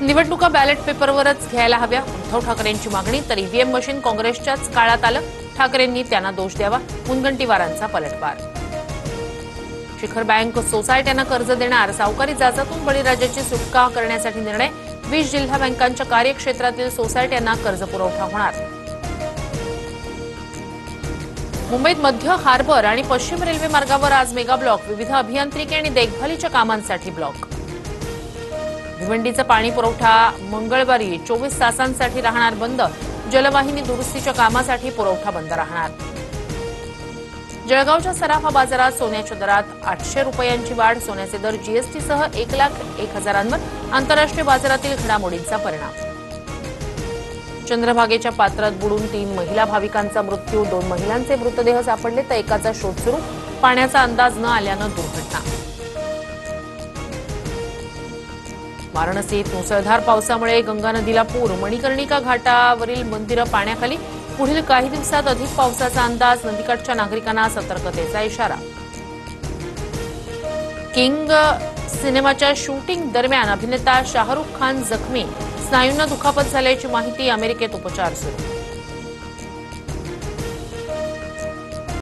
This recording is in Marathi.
निवडणुका बॅलेट पेपरवरच घ्यायला हव्या, उद्धव ठाकरेंची मागणी. तर ईव्हीएम मशीन काँग्रेसच्याच काळात आलं, ठाकरेंनी त्यांना दोष द्यावा. मुनगंटीवारांचा पलटवार. शिखर बँक सोसायट्यांना कर्ज देणार, सावकारी जाचातून बळीराजाची सुटका करण्यासाठी निर्णय. 20 जिल्हा बँकांच्या कार्यक्षेत्रातील सोसायट्यांना कर्ज पुरवठा होणार. मुंबईत मध्य हार्बर आणि पश्चिम रेल्वे मार्गावर आज मेगा ब्लॉक. विविध अभियांत्रिकी आणि देखभालीच्या कामांसाठी ब्लॉक. भिवंडीचा पाणी पुरवठा मंगळवारी 24 तासांसाठी राहणार बंद. जलवाहिनी दुरुस्तीच्या कामासाठी पुरवठा बंद राहणार. जळगावच्या सराफा बाजारात सोन्याच्या दरात 800 रुपयांची वाढ. सोन्याचे दर जीएसटीसह 1,01,000 आंतरराष्ट्रीय बाजारातील घडामोडींचा परिणाम. चंद्रभागेच्या पात्रात बुडून 3 महिला भाविकांचा मृत्यू. 2 महिलांचे मृतदेह सापडले तर एकाचा शोध सुरू. पाण्याचा अंदाज न आल्यानं दुर्घटना. वाराणसीत मुसळधार पावसामुळे गंगा नदीला पूर. मणिकर्णिका घाटावरील मंदिरं पाण्याखाली. पुढील काही दिवसात अधिक पावसाचा अंदाज. नदीकाठच्या नागरिकांना सतर्कतेचा इशारा. किंग सिनेमाच्या शूटिंग दरम्यान अभिनेता शाहरुख खान जखमी. स्नायूंना दुखापत झाल्याची माहिती. अमेरिकेत उपचार सुरू.